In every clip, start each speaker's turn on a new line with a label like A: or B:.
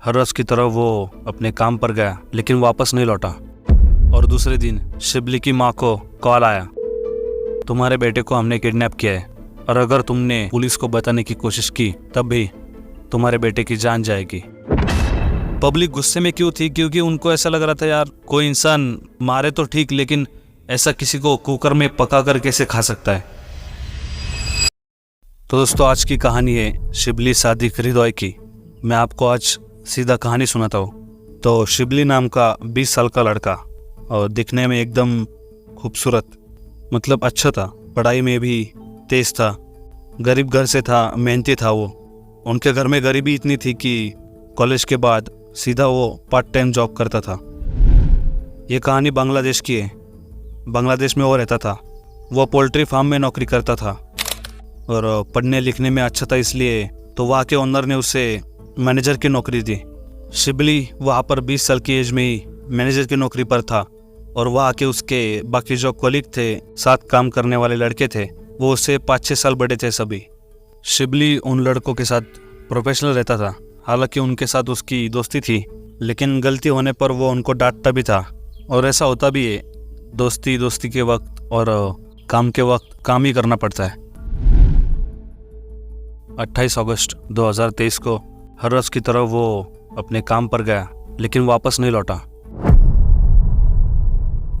A: हर रोज की तरह वो अपने काम पर गया लेकिन वापस नहीं लौटा। और दूसरे दिन शिबली की माँ को कॉल आया, तुम्हारे बेटे को हमने किडनैप किया है और अगर तुमने पुलिस को बताने की कोशिश की तब भी तुम्हारे बेटे की जान जाएगी। पब्लिक गुस्से में क्यों थी? क्योंकि उनको ऐसा लग रहा था यार कोई इंसान मारे तो ठीक, लेकिन ऐसा किसी को कुकर में पका कर कैसे खा सकता है। तो दोस्तों आज की कहानी है शिबली सादिक हृदय की। मैं आपको आज सीधा कहानी सुनाता हूँ। तो शिबली नाम का 20 साल का लड़का और दिखने में एकदम खूबसूरत, मतलब अच्छा था, पढ़ाई में भी तेज था, गरीब घर से था, मेहनती था वो। उनके घर में गरीबी इतनी थी कि कॉलेज के बाद सीधा वो पार्ट टाइम जॉब करता था। ये कहानी बांग्लादेश की है। बांग्लादेश में वो रहता था। वो पोल्ट्री फार्म में नौकरी करता था और पढ़ने लिखने में अच्छा था, इसलिए तो वहाँ के ओनर ने उसे मैनेजर की नौकरी दी। शिबली वहाँ पर 20 साल की एज में ही मैनेजर की नौकरी पर था और वहाँ के उसके बाकी जो कलीग थे, साथ काम करने वाले लड़के थे, वो उससे 5-6 साल बड़े थे सभी। शिबली उन लड़कों के साथ प्रोफेशनल रहता था। हालांकि उनके साथ उसकी दोस्ती थी, लेकिन गलती होने पर वो उनको डांटता भी था। और ऐसा होता भी है, दोस्ती के वक्त और काम के वक्त काम ही करना पड़ता है। 28 अगस्त 2023 को हर रोज की तरह वो अपने काम पर गया लेकिन वापस नहीं लौटा।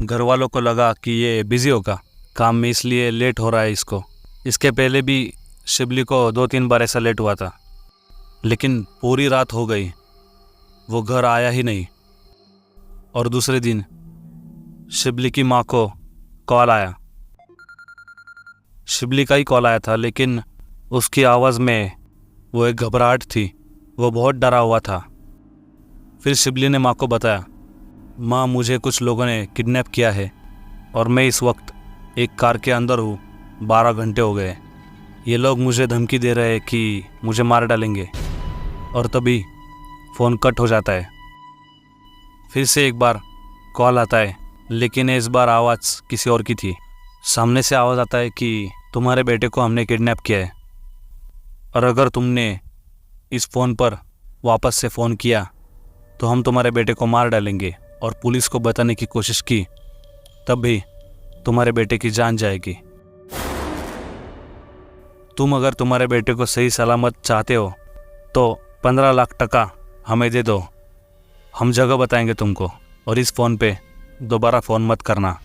A: घर वालों को लगा कि ये बिजी होगा काम में, इसलिए लेट हो रहा है इसको। इसके पहले भी शिबली को 2-3 बार ऐसा लेट हुआ था, लेकिन पूरी रात हो गई, वो घर आया ही नहीं। और दूसरे दिन शिबली की माँ को कॉल आया। शिबली का ही कॉल आया था, लेकिन उसकी आवाज़ में वो एक घबराहट थी। वो बहुत डरा हुआ था। फिर शिबली ने माँ को बताया, माँ मुझे कुछ लोगों ने किडनैप किया है और मैं इस वक्त एक कार के अंदर हूँ। 12 घंटे हो गए। ये लोग मुझे धमकी दे रहे हैं कि मुझे मार डालेंगे। और तभी फ़ोन कट हो जाता है। फिर से एक बार कॉल आता है, लेकिन इस बार आवाज़ किसी और की थी। सामने से आवाज़ आता है कि तुम्हारे बेटे को हमने किडनैप किया है और अगर तुमने इस फ़ोन पर वापस से फ़ोन किया तो हम तुम्हारे बेटे को मार डालेंगे और पुलिस को बताने की कोशिश की तब भी तुम्हारे बेटे की जान जाएगी। तुम अगर तुम्हारे बेटे को सही सलामत चाहते हो तो 15 लाख टका हमें दे दो, हम जगह बताएंगे तुमको और इस फ़ोन पे दोबारा फ़ोन मत करना।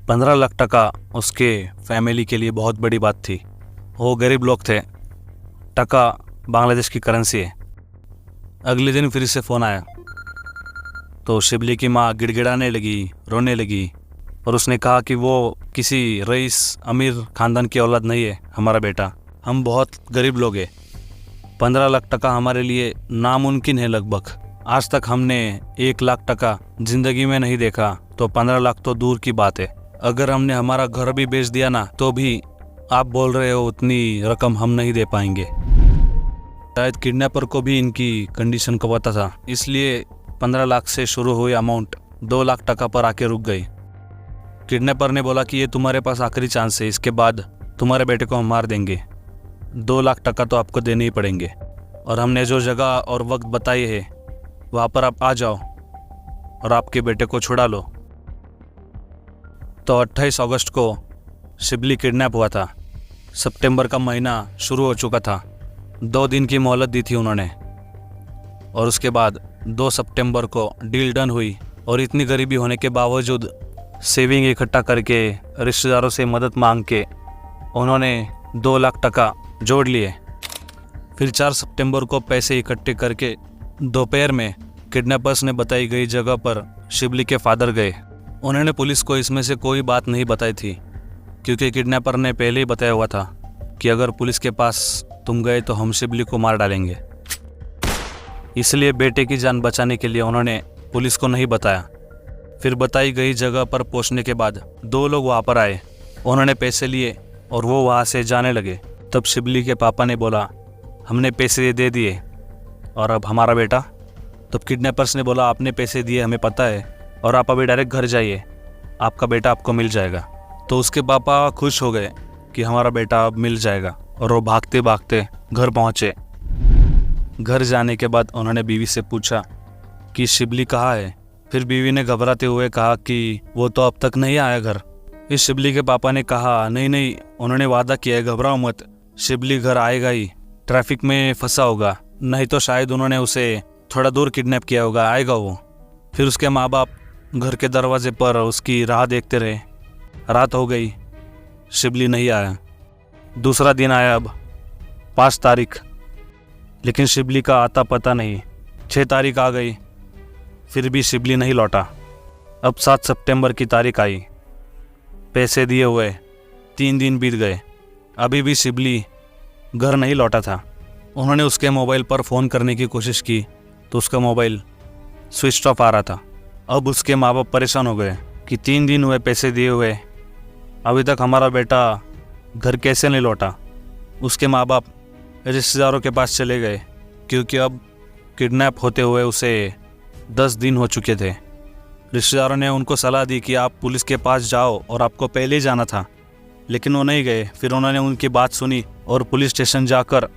A: 15 लाख टका उसके फैमिली के लिए बहुत बड़ी बात थी। वो गरीब लोग थे। टका बांग्लादेश की करेंसी है। अगले दिन फिर से फ़ोन आया तो शिबली की माँ गिड़गिड़ाने लगी, रोने लगी और उसने कहा कि वो किसी रईस अमीर ख़ानदान की औलाद नहीं है हमारा बेटा, हम बहुत गरीब लोग हैं। 15 लाख टका हमारे लिए नामुमकिन है लगभग। आज तक हमने 1 लाख टका ज़िंदगी में नहीं देखा, तो 15 लाख तो दूर की बात है। अगर हमने हमारा घर भी बेच दिया ना तो भी आप बोल रहे हो उतनी रकम हम नहीं दे पाएंगे। शायद किडनैपर को भी इनकी कंडीशन का पता था, इसलिए 15 लाख से शुरू हुई अमाउंट 2 लाख टका पर आके रुक गई। किडनैपर ने बोला कि ये तुम्हारे पास आखिरी चांस है, इसके बाद तुम्हारे बेटे को हम मार देंगे। 2 लाख टका तो आपको देने ही पड़ेंगे और हमने जो जगह और वक्त बताई है वहाँ पर आप आ जाओ और आपके बेटे को छुड़ा लो। तो 28 अगस्त को शिबली किडनैप हुआ था। सितंबर का महीना शुरू हो चुका था। 2 दिन की मोहलत दी थी उन्होंने और उसके बाद 2 सितंबर को डील डन हुई। और इतनी गरीबी होने के बावजूद सेविंग इकट्ठा करके, रिश्तेदारों से मदद मांग के उन्होंने 2 लाख टका जोड़ लिए। फिर 4 सितंबर को पैसे इकट्ठे करके दोपहर में किडनैपर्स ने बताई गई जगह पर शिबली के फादर गए। उन्होंने पुलिस को इसमें से कोई बात नहीं बताई थी, क्योंकि किडनैपर ने पहले ही बताया हुआ था कि अगर पुलिस के पास तुम गए तो हम शिबली को मार डालेंगे। इसलिए बेटे की जान बचाने के लिए उन्होंने पुलिस को नहीं बताया। फिर बताई गई जगह पर पहुंचने के बाद 2 लोग वहाँ पर आए। उन्होंने पैसे लिए और वो वहाँ से जाने लगे। तब शिबली के पापा ने बोला, हमने पैसे दे दिए और अब हमारा बेटा। तब किडनैपर्स ने बोला, आपने पैसे दिए हमें पता है और आप अभी डायरेक्ट घर जाइए, आपका बेटा आपको मिल जाएगा। तो उसके पापा खुश हो गए कि हमारा बेटा अब मिल जाएगा और वो भागते भागते घर पहुँचे। घर जाने के बाद उन्होंने बीवी से पूछा कि शिबली कहाँ है। फिर बीवी ने घबराते हुए कहा कि वो तो अब तक नहीं आया घर। इस शिबली के पापा ने कहा नहीं नहीं, उन्होंने वादा किया है, घबराओ मत, शिबली घर आएगा ही, ट्रैफिक में फंसा होगा, नहीं तो शायद उन्होंने उसे थोड़ा दूर किडनैप किया होगा, आएगा वो। फिर उसके माँ बाप घर के दरवाजे पर उसकी राह देखते रहे। रात हो गई, शिबली नहीं आया। दूसरा दिन आया, अब 5 तारीख, लेकिन शिबली का आता पता नहीं। 6 तारीख आ गई, फिर भी शिबली नहीं लौटा। अब 7 सितंबर की तारीख आई, पैसे दिए हुए 3 दिन बीत गए, अभी भी शिबली घर नहीं लौटा था। उन्होंने उसके मोबाइल पर फ़ोन करने की कोशिश की तो उसका मोबाइल स्विच ऑफ आ रहा था। अब उसके माँ बाप परेशान हो गए कि 3 दिन हुए पैसे दिए हुए, अभी तक हमारा बेटा घर कैसे नहीं लौटा। उसके माँ बाप रिश्तेदारों के पास चले गए क्योंकि अब किडनैप होते हुए उसे 10 दिन हो चुके थे। रिश्तेदारों ने उनको सलाह दी कि आप पुलिस के पास जाओ और आपको पहले ही जाना था, लेकिन वो नहीं गए। फिर उन्होंने उनकी बात सुनी और पुलिस स्टेशन जाकर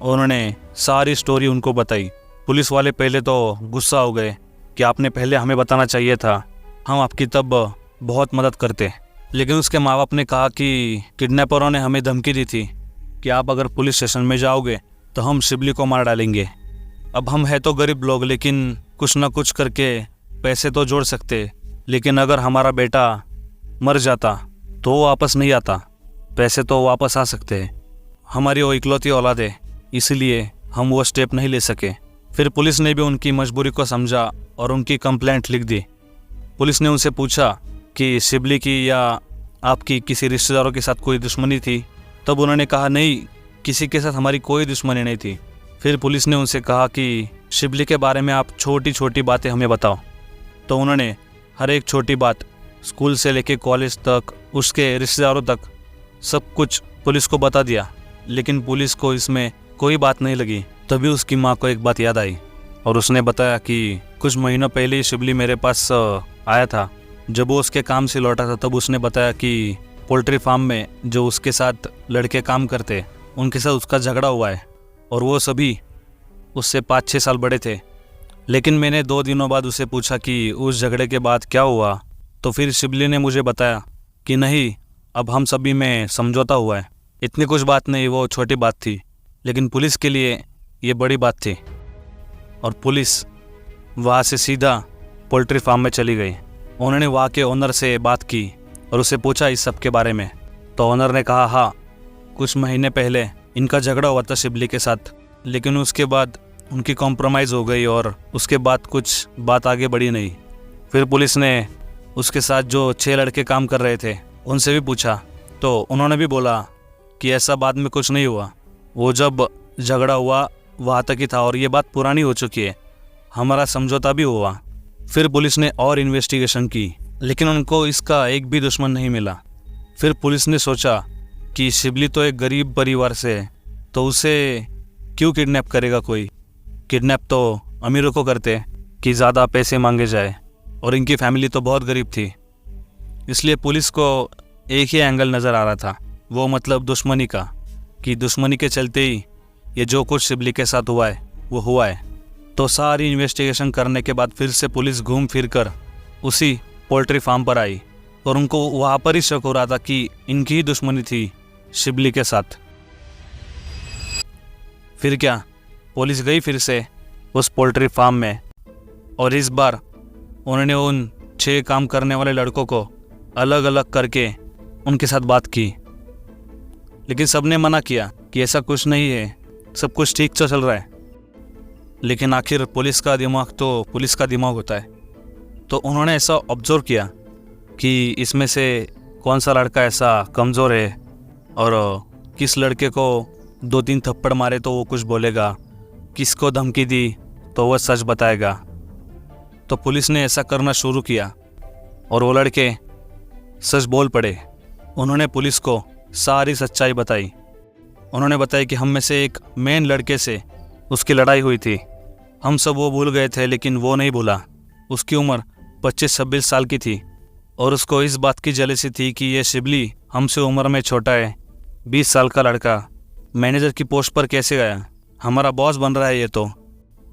A: उन्होंने सारी स्टोरी उनको बताई। पुलिस वाले पहले तो गुस्सा हो गए कि आपने पहले हमें बताना चाहिए था, हम आपकी तब बहुत मदद करते। लेकिन उसके माँ बाप ने कहा कि किडनैपरों ने हमें धमकी दी थी कि आप अगर पुलिस स्टेशन में जाओगे तो हम शिबली को मार डालेंगे। अब हम है तो गरीब लोग, लेकिन कुछ ना कुछ करके पैसे तो जोड़ सकते, लेकिन अगर हमारा बेटा मर जाता तो वो वापस नहीं आता, पैसे तो वापस आ सकते हैं, हमारी वो इकलौती औलाद है, इसलिए हम वो स्टेप नहीं ले सके। फिर पुलिस ने भी उनकी मजबूरी को समझा और उनकी कंप्लेंट लिख दी। पुलिस ने उनसे पूछा कि शिबली की या आपकी किसी रिश्तेदारों के साथ कोई दुश्मनी थी, तब उन्होंने कहा नहीं, किसी के साथ हमारी कोई दुश्मनी नहीं थी। फिर पुलिस ने उनसे कहा कि शिबली के बारे में आप छोटी छोटी बातें हमें बताओ। तो उन्होंने हर एक छोटी बात, स्कूल से लेकर कॉलेज तक, उसके रिश्तेदारों तक, सब कुछ पुलिस को बता दिया। लेकिन पुलिस को इसमें कोई बात नहीं लगी। तभी उसकी माँ को एक बात याद आई और उसने बताया कि कुछ महीनों पहले ही शिबली मेरे पास आया था। जब वो उसके काम से लौटा था तब उसने बताया कि पोल्ट्री फार्म में जो उसके साथ लड़के काम करते, उनके साथ उसका झगड़ा हुआ है और वो सभी उससे 5-6 साल बड़े थे। लेकिन मैंने 2 दिनों बाद उसे पूछा कि उस झगड़े के बाद क्या हुआ, तो फिर शिबली ने मुझे बताया कि नहीं, अब हम सभी में समझौता हुआ है। इतनी कुछ बात नहीं, वो छोटी बात थी, लेकिन पुलिस के लिए ये बड़ी बात थी। और पुलिस वहाँ से सीधा पोल्ट्री फार्म में चली गई। उन्होंने वहाँ के ओनर से बात की और उससे पूछा इस सब के बारे में। तो ओनर ने कहा हाँ, कुछ महीने पहले इनका झगड़ा हुआ था शिबली के साथ, लेकिन उसके बाद उनकी कॉम्प्रोमाइज़ हो गई और उसके बाद कुछ बात आगे बढ़ी नहीं। फिर पुलिस ने उसके साथ जो 6 लड़के काम कर रहे थे उनसे भी पूछा, तो उन्होंने भी बोला कि ऐसा बाद में कुछ नहीं हुआ, वो जब झगड़ा हुआ वहाँ तक ही था और ये बात पुरानी हो चुकी है, हमारा समझौता भी हुआ। फिर पुलिस ने और इन्वेस्टिगेशन की, लेकिन उनको इसका एक भी दुश्मन नहीं मिला। फिर पुलिस ने सोचा कि शिबली तो एक गरीब परिवार से है, तो उसे क्यों किडनैप करेगा कोई। किडनैप तो अमीरों को करते कि ज़्यादा पैसे मांगे जाए, और इनकी फैमिली तो बहुत गरीब थी। इसलिए पुलिस को एक ही एंगल नज़र आ रहा था, वो मतलब दुश्मनी का, कि दुश्मनी के चलते ही ये जो कुछ शिबली के साथ हुआ है वो हुआ है। तो सारी इन्वेस्टिगेशन करने के बाद फिर से पुलिस घूम फिर कर उसी पोल्ट्री फार्म पर आई और उनको वहाँ पर ही शक हो रहा था कि इनकी ही दुश्मनी थी शिबली के साथ। फिर क्या, पुलिस गई फिर से उस पोल्ट्री फार्म में और इस बार उन्होंने उन 6 काम करने वाले लड़कों को अलग अलग करके उनके साथ बात की, लेकिन सबने मना किया कि ऐसा कुछ नहीं है, सब कुछ ठीक तो चल रहा है। लेकिन आखिर पुलिस का दिमाग तो पुलिस का दिमाग होता है, तो उन्होंने ऐसा ऑब्जर्व किया कि इसमें से कौन सा लड़का ऐसा कमज़ोर है और किस लड़के को 2-3 थप्पड़ मारे तो वो कुछ बोलेगा, किसको धमकी दी तो वह सच बताएगा। तो पुलिस ने ऐसा करना शुरू किया और वो लड़के सच बोल पड़े। उन्होंने पुलिस को सारी सच्चाई बताई। उन्होंने बताया कि हम में से एक मेन लड़के से उसकी लड़ाई हुई थी, हम सब वो भूल गए थे लेकिन वो नहीं भूला। उसकी उम्र 25-26 साल की थी और उसको इस बात की जेलसी थी कि ये शिबली हमसे उम्र में छोटा है, 20 साल का लड़का मैनेजर की पोस्ट पर कैसे गया। हमारा बॉस बन रहा है ये तो।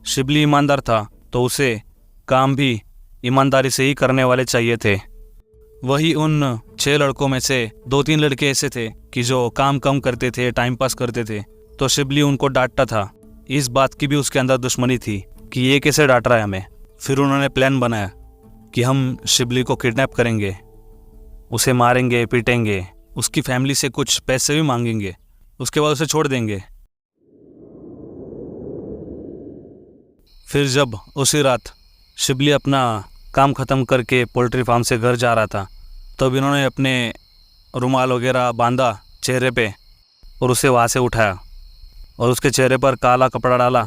A: शिबली ईमानदार था तो उसे काम भी ईमानदारी से ही करने वाले चाहिए थे। वही उन 6 लड़कों में से 2-3 लड़के ऐसे थे कि जो काम कम करते थे, टाइम पास करते थे, तो शिबली उनको डांटता था। इस बात की भी उसके अंदर दुश्मनी थी कि ये कैसे डांट रहा है हमें। फिर उन्होंने प्लान बनाया कि हम शिबली को किडनैप करेंगे, उसे मारेंगे, पीटेंगे, उसकी फैमिली से कुछ पैसे भी मांगेंगे, उसके बाद उसे छोड़ देंगे। फिर जब उसी रात शिबली अपना काम ख़त्म करके पोल्ट्री फार्म से घर जा रहा था, तब इन्होंने अपने रुमाल वगैरह बांधा चेहरे पे और उसे वहाँ से उठाया और उसके चेहरे पर काला कपड़ा डाला,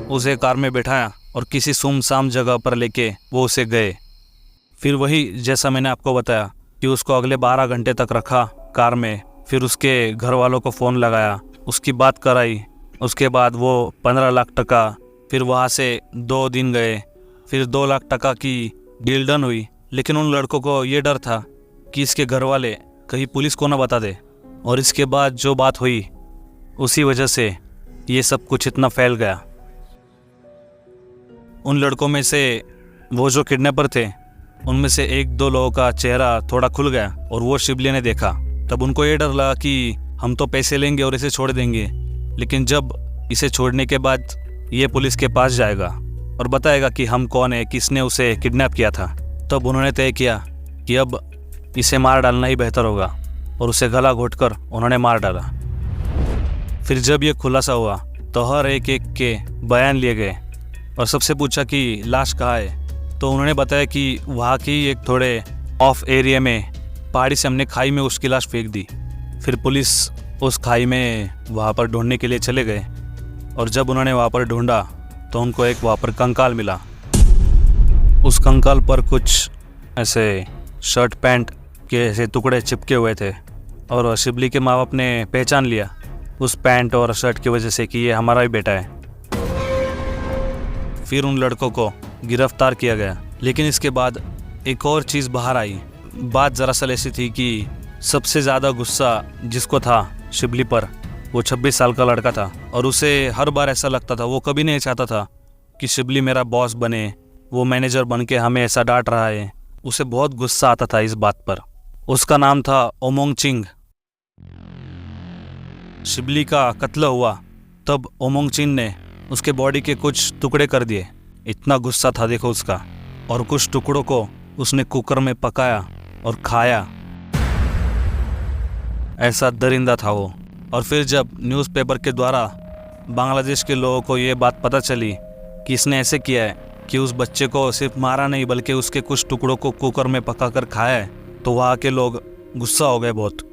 A: उसे कार में बैठाया और किसी सुमसाम जगह पर लेके वो उसे गए। फिर वही जैसा मैंने आपको बताया कि उसको अगले 12 घंटे तक रखा कार में। फिर उसके घर वालों को फ़ोन लगाया, उसकी बात कराई। उसके बाद वो 15 लाख टका, फिर वहाँ से 2 दिन गए, फिर 2 लाख टका की डील डन हुई। लेकिन उन लड़कों को ये डर था कि इसके घर वाले कहीं पुलिस को ना बता दे, और इसके बाद जो बात हुई उसी वजह से ये सब कुछ इतना फैल गया। उन लड़कों में से वो जो किडनैपर थे, उनमें से 1-2 लोगों का चेहरा थोड़ा खुल गया और वो शिबली ने देखा। तब उनको ये डर लगा कि हम तो पैसे लेंगे और इसे छोड़ देंगे, लेकिन जब इसे छोड़ने के बाद ये पुलिस के पास जाएगा और बताएगा कि हम कौन है, किसने उसे किडनैप किया था, तब उन्होंने तय किया कि अब इसे मार डालना ही बेहतर होगा, और उसे गला घोंटकर उन्होंने मार डाला। फिर जब ये खुलासा हुआ तो हर एक के बयान लिए गए और सबसे पूछा कि लाश कहाँ है, तो उन्होंने बताया कि वहाँ की एक थोड़े ऑफ एरिया में पहाड़ी से हमने खाई में उसकी लाश फेंक दी। फिर पुलिस उस खाई में वहाँ पर ढूंढने के लिए चले गए, और जब उन्होंने वहाँ पर ढूंढा तो उनको एक वहाँ पर कंकाल मिला। उस कंकाल पर कुछ ऐसे शर्ट पैंट के ऐसे टुकड़े चिपके हुए थे, और शिबली के माँ बाप ने पहचान लिया उस पैंट और शर्ट की वजह से कि ये हमारा ही बेटा है। फिर उन लड़कों को गिरफ्तार किया गया। लेकिन इसके बाद एक और चीज़ बाहर आई। बात दरअसल ऐसी थी कि सबसे ज़्यादा गुस्सा जिसको था शिबली पर, वो 26 साल का लड़का था, और उसे हर बार ऐसा लगता था, वो कभी नहीं चाहता था कि शिबली मेरा बॉस बने, वो मैनेजर बन के हमें ऐसा डांट रहा है। उसे बहुत गुस्सा आता था इस बात पर। उसका नाम था ओमोंग चिंग। शिबली का कत्ल हुआ तब ओमोंग चिंग ने उसके बॉडी के कुछ टुकड़े कर दिए। इतना गुस्सा था देखो उसका, और कुछ टुकड़ों को उसने कुकर में पकाया और खाया। ऐसा दरिंदा था वो। और फिर जब न्यूज़पेपर के द्वारा बांग्लादेश के लोगों को ये बात पता चली कि इसने ऐसे किया है कि उस बच्चे को सिर्फ मारा नहीं बल्कि उसके कुछ टुकड़ों को कुकर में पकाकर खाया है, तो वहाँ के लोग गुस्सा हो गए बहुत।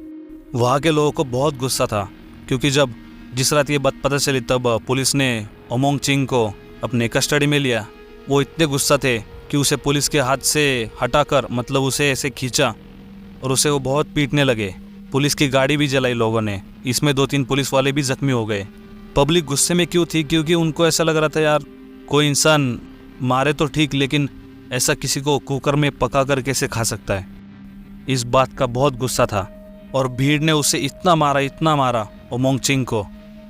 A: वहाँ के लोगों को बहुत गुस्सा था, क्योंकि जब जिस रात ये बात पता चली तब पुलिस ने ओमोंग चिंग को अपने कस्टडी में लिया। वो इतने गुस्सा थे कि उसे पुलिस के हाथ से हटाकर, मतलब उसे ऐसे खींचा और उसे वो बहुत पीटने लगे। पुलिस की गाड़ी भी जलाई लोगों ने, इसमें 2-3 पुलिस वाले भी जख्मी हो गए। पब्लिक गुस्से में क्यों थी? क्योंकि उनको ऐसा लग रहा था यार कोई इंसान मारे तो ठीक, लेकिन ऐसा किसी को कुकर में पका कर कैसे खा सकता है। इस बात का बहुत गुस्सा था, और भीड़ ने उसे इतना मारा ओमोंग चिंग को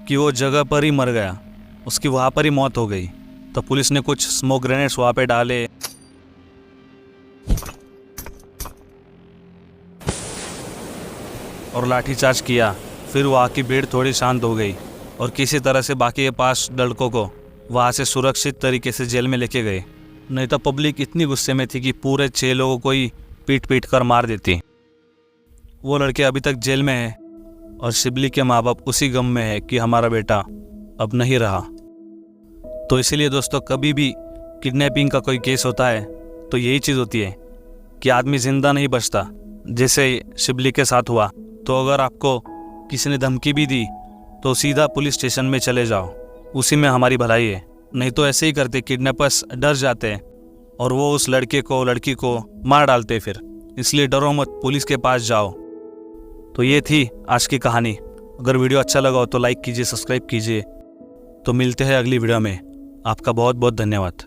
A: कि वो जगह पर ही मर गया, उसकी वहाँ पर ही मौत हो गई। तो पुलिस ने कुछ स्मोक ग्रेनेड्स वहाँ पे डाले और लाठीचार्ज किया। फिर वहाँ की भीड़ थोड़ी शांत हो गई और किसी तरह से बाकी के 5 लड़कों को वहाँ से सुरक्षित तरीके से जेल में लेके गए। नहीं तो पब्लिक इतनी गुस्से में थी कि पूरे 6 लोगों को ही पीट कर मार देती। वो लड़के अभी तक जेल में हैं और शिबली के माँ बाप उसी गम में है कि हमारा बेटा अब नहीं रहा। तो इसीलिए दोस्तों, कभी भी किडनैपिंग का कोई केस होता है तो यही चीज़ होती है कि आदमी ज़िंदा नहीं बचता, जैसे शिबली के साथ हुआ। तो अगर आपको किसी ने धमकी भी दी तो सीधा पुलिस स्टेशन में चले जाओ, उसी में हमारी भलाई है। नहीं तो ऐसे ही करते, किडनैपर्स डर जाते हैं और वो उस लड़के को लड़की को मार डालते फिर। इसलिए डरो मत, पुलिस के पास जाओ। तो ये थी आज की कहानी। अगर वीडियो अच्छा लगा हो तो लाइक कीजिए, सब्सक्राइब कीजिए। तो मिलते हैं अगली वीडियो में। आपका बहुत बहुत धन्यवाद।